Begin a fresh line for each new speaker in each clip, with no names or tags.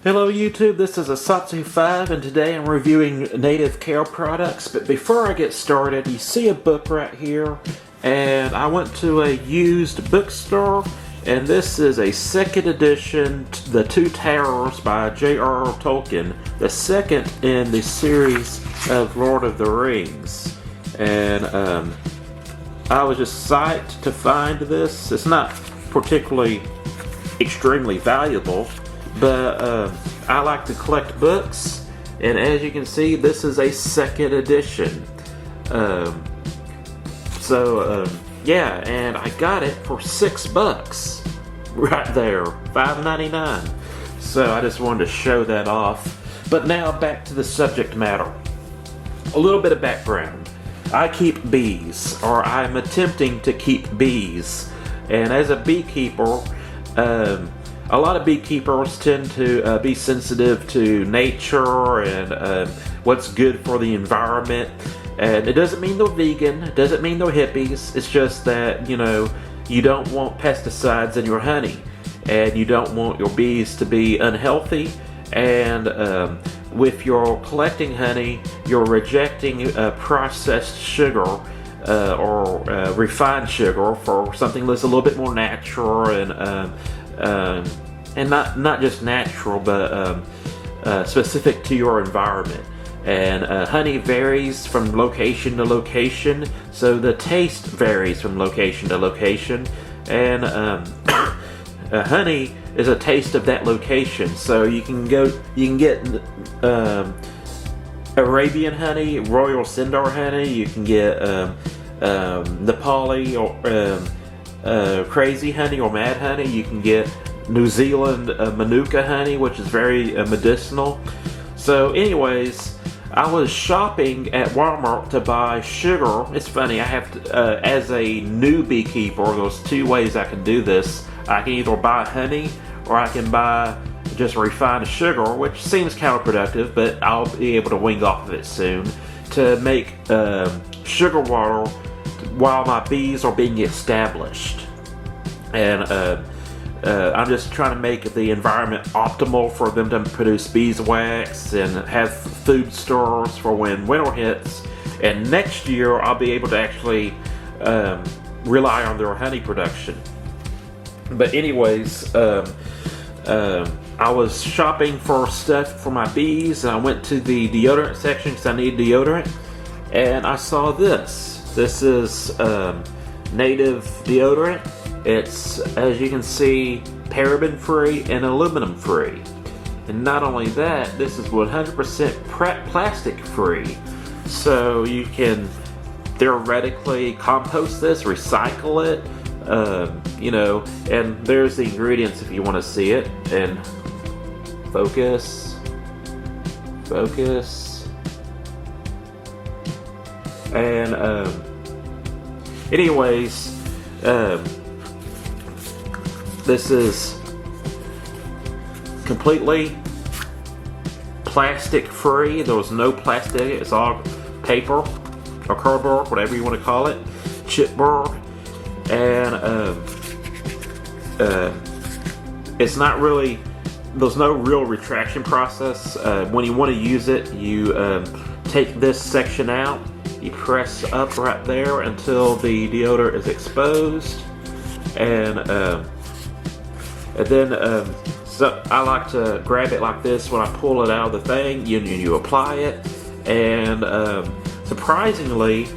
Hello YouTube, this is Asatsu5 and today I'm reviewing native kale products. But before I get started, you see a book right here, and I went to a used bookstore, and this is a second edition, The Two Towers by J.R.R. Tolkien, the second in the series of Lord of the Rings. And I was just psyched to find this. It's not particularly extremely valuable, but I like to collect books, and as you can see, this is a second edition. Yeah, and I got it for $6 right there, $5.99. So I just wanted to show that off. But now back to the subject matter. A little bit of background. I keep bees, or I'm attempting to keep bees, and as a beekeeper, a lot of beekeepers tend to be sensitive to nature and what's good for the environment. And it doesn't mean they're vegan, it doesn't mean they're hippies. It's just that, you know, you don't want pesticides in your honey, and you don't want your bees to be unhealthy. And with your collecting honey, you're rejecting processed sugar or refined sugar for something that's a little bit more natural and not just natural, but specific to your environment. And honey varies from location to location, so the taste varies from location to location. And honey is a taste of that location. So you can get Arabian honey, Royal Sindar honey. You can get Nepali or crazy honey or mad honey. You can get New Zealand Manuka honey, which is very medicinal. So anyways, I was shopping at Walmart to buy sugar. It's funny, I have to, as a new beekeeper, there's two ways I can do this. I can either buy honey, or I can buy just refined sugar, which seems counterproductive, but I'll be able to wing off of it soon, to make sugar water while my bees are being established. And I'm just trying to make the environment optimal for them to produce beeswax and have food stores for when winter hits. And next year I'll be able to actually rely on their honey production. But anyways, I was shopping for stuff for my bees, and I went to the deodorant section because I need deodorant, and I saw this. This is native deodorant. It's, as you can see, paraben free and aluminum free. And not only that, this is 100% plastic free. So you can theoretically compost this, recycle it, you know, and there's the ingredients if you want to see it. And focus. And anyways, this is completely plastic free. There was no plastic. It's all paper or cardboard, whatever you want to call it, chipboard. And it's not really, there's no real retraction process. When you want to use it, you take this section out, you press up right there until the deodorant is exposed, and then so I like to grab it like this when I pull it out of the thing. You apply it, and surprisingly,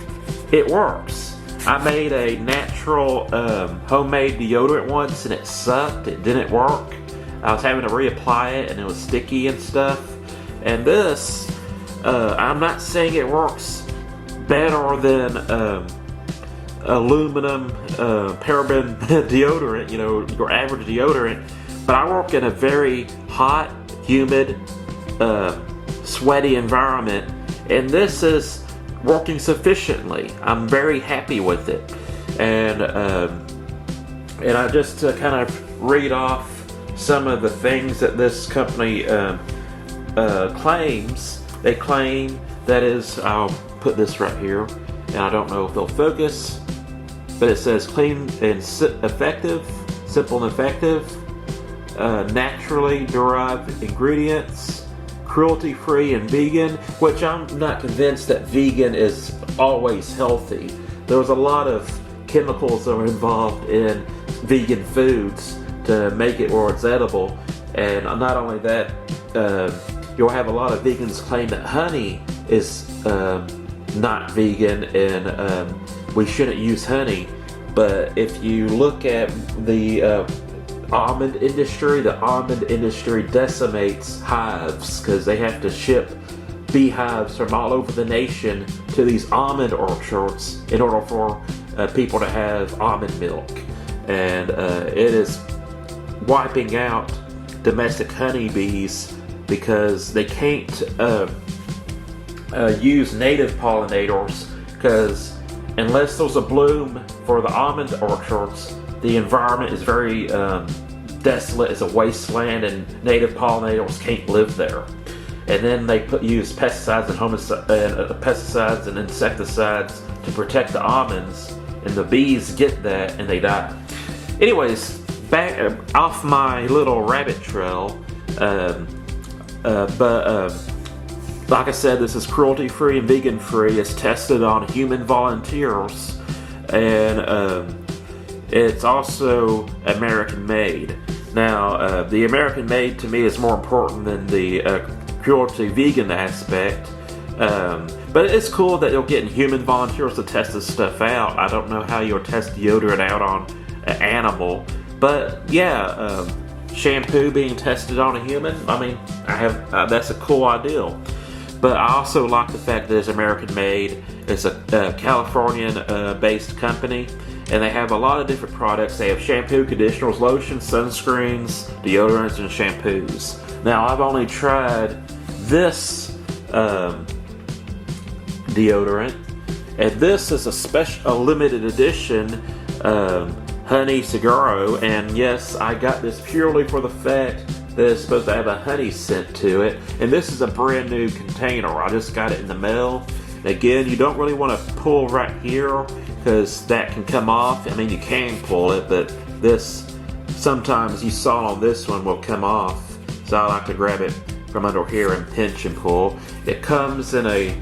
it works. I made a natural homemade deodorant once, and it sucked. It didn't work. I was having to reapply it, and it was sticky and stuff. And this, I'm not saying it works better than aluminum paraben deodorant, you know, your average deodorant, but I work in a very hot, humid, sweaty environment, and this is working sufficiently. I'm very happy with it. And I just kind of read off some of the things that this company claims. They claim, that is, I'll put this right here, and I don't know if they'll focus, but it says clean and effective, simple and effective, naturally derived ingredients, cruelty-free and vegan, which I'm not convinced that vegan is always healthy. There's a lot of chemicals that are involved in vegan foods to make it where it's edible. And not only that, you'll have a lot of vegans claim that honey is not vegan and we shouldn't use honey. But if you look at the almond industry, the almond industry decimates hives because they have to ship beehives from all over the nation to these almond orchards in order for people to have almond milk. And it is wiping out domestic honeybees because they can't use native pollinators, because unless there's a bloom for the almond orchards, the environment is very desolate. It's a wasteland and native pollinators can't live there. And then they use pesticides and insecticides to protect the almonds, and the bees get that and they die. Anyways, back off my little rabbit trail. Like I said, this is cruelty-free and vegan-free. It's tested on human volunteers, and it's also American-made. Now, the American-made to me is more important than the cruelty-vegan aspect. But it's cool that you're getting human volunteers to test this stuff out. I don't know how you'll test deodorant out on an animal, but yeah, shampoo being tested on a human. I mean, that's a cool idea. But I also like the fact that it's American-made. It's a Californian-based company, and they have a lot of different products. They have shampoo, conditioners, lotions, sunscreens, deodorants, and shampoos. Now, I've only tried this deodorant, and this is a limited edition honey cigarro. And yes, I got this purely for the fact that it's supposed to have a honey scent to it, and this is a brand new container. I just got it in the mail. Again, you don't really want to pull right here because that can come off. I mean, you can pull it, but this, sometimes you saw on this one, will come off. So I like to grab it from under here and pinch and pull. It comes in a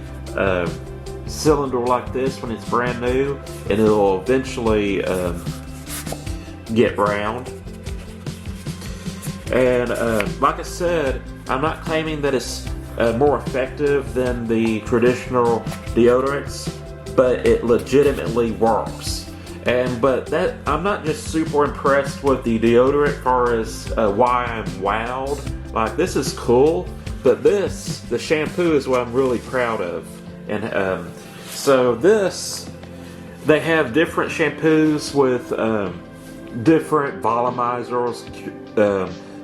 cylinder like this when it's brand new, and it'll eventually get round. And like I said, I'm not claiming that it's more effective than the traditional deodorants, but it legitimately works. But that, I'm not just super impressed with the deodorant as far as why I'm wowed. Like, this is cool, but the shampoo is what I'm really proud of. And so they have different shampoos with different volumizers,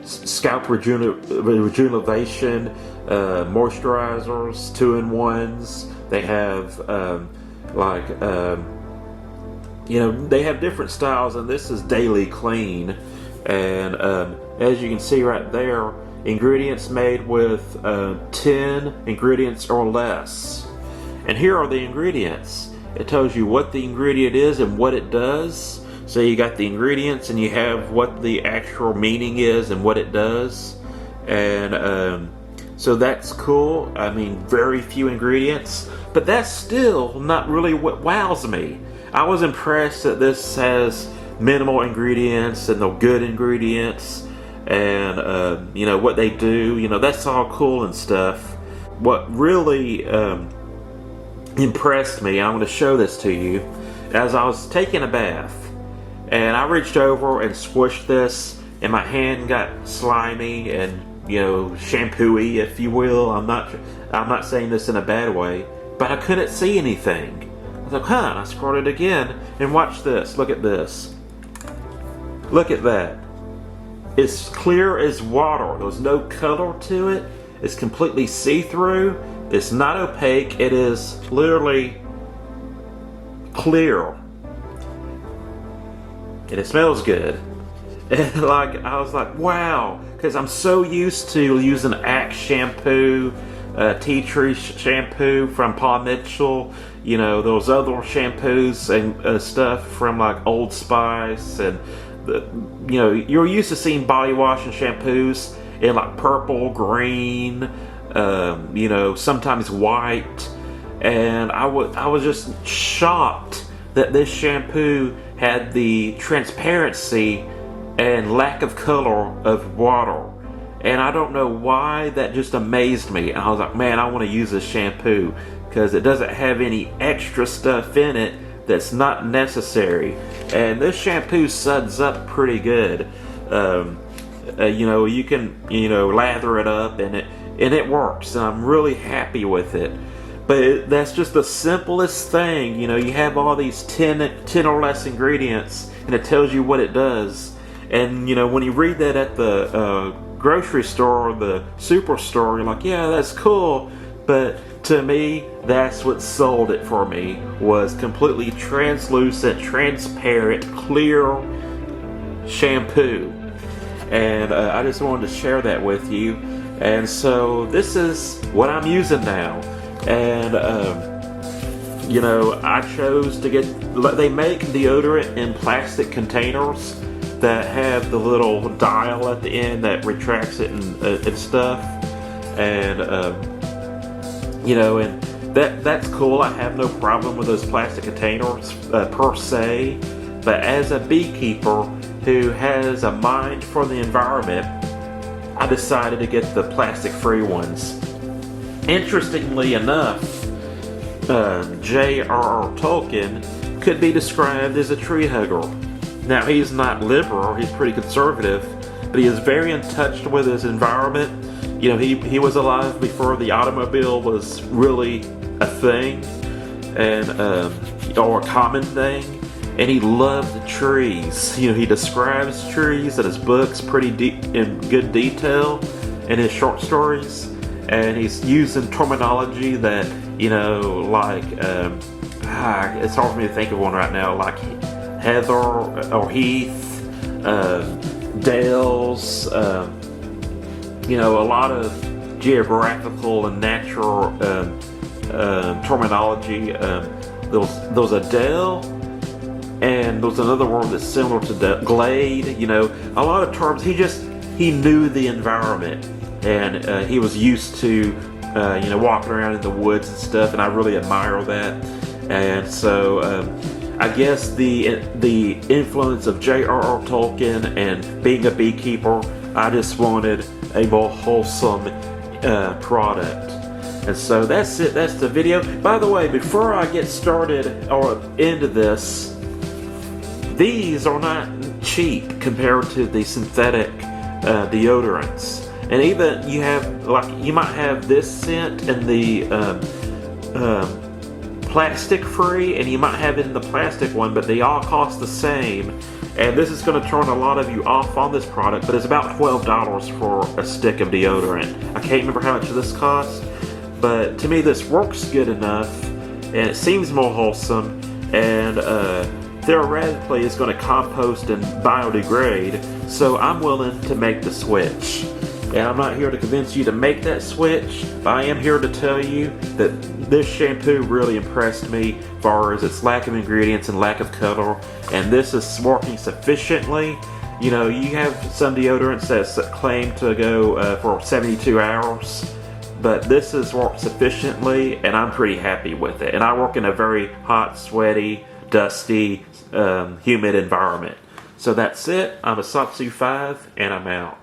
scalp rejuvenation, moisturizers, 2-in-1s. They have they have different styles, and this is daily clean. And as you can see right there, ingredients made with 10 ingredients or less. And here are the ingredients. It tells you what the ingredient is and what it does. So you got the ingredients, and you have what the actual meaning is and what it does. And so that's cool. I mean, very few ingredients, but that's still not really what wows me. I was impressed that this has minimal ingredients and the good ingredients, and what they do. That's all cool and stuff. What really impressed me, and I'm going to show this to you, as I was taking a bath, and I reached over and squished this, and my hand got slimy and shampoo-y, if you will. I'm not saying this in a bad way, but I couldn't see anything. I was like, huh? I scrolled it again, and watch this. Look at this. Look at that. It's clear as water. There's no color to it. It's completely see-through. It's not opaque. It is literally clear. And it smells good. And I was like, wow, because I'm so used to using Axe shampoo, tea tree shampoo from Paul Mitchell, those other shampoos and stuff from like Old Spice and you're used to seeing body wash and shampoos in like purple, green, sometimes white, and I was just shocked that this shampoo had the transparency and lack of color of water. And I don't know why, that just amazed me. And I was like, man, I want to use this shampoo because it doesn't have any extra stuff in it that's not necessary. And this shampoo suds up pretty good. You can lather it up and it works. And I'm really happy with it. But that's just the simplest thing. You have all these 10 or less ingredients, and it tells you what it does. And when you read that at the grocery store or the superstore, you're like, yeah, that's cool. But to me, that's what sold it for me, was completely translucent, transparent, clear shampoo. And I just wanted to share that with you. And so this is what I'm using now. And I chose to they make deodorant in plastic containers that have the little dial at the end that retracts it and stuff. And and that's cool. I have no problem with those plastic containers per se. But as a beekeeper who has a mind for the environment, I decided to get the plastic-free ones. Interestingly enough, J.R.R. Tolkien could be described as a tree hugger. Now, he's not liberal, he's pretty conservative, but he is very in touch with his environment. He was alive before the automobile was really a thing, or a common thing, and he loved trees. He describes trees in his books pretty deep, in good detail, in his short stories. And he's using terminology that, it's hard for me to think of one right now, like heather or heath, dales, a lot of geographical and natural terminology. There was a dale, and there was another word that's similar to glade, a lot of terms. He knew the environment. And he was used to, walking around in the woods and stuff, and I really admire that. And so, I guess the influence of J.R.R. Tolkien and being a beekeeper, I just wanted a more wholesome product. And so that's it. That's the video. By the way, before I get started or into this, these are not cheap compared to the synthetic deodorants. And even you might have this scent in the plastic free, and you might have it in the plastic one, but they all cost the same. And this is going to turn a lot of you off on this product, but it's about $12 for a stick of deodorant. I can't remember how much this costs, but to me this works good enough, and it seems more wholesome, and theoretically it's going to compost and biodegrade, so I'm willing to make the switch. And I'm not here to convince you to make that switch, but I am here to tell you that this shampoo really impressed me as far as its lack of ingredients and lack of color, and this is working sufficiently. You have some deodorants that claim to go for 72 hours, but this has worked sufficiently, and I'm pretty happy with it. And I work in a very hot, sweaty, dusty, humid environment. So that's it. I'm a Satsu 5, and I'm out.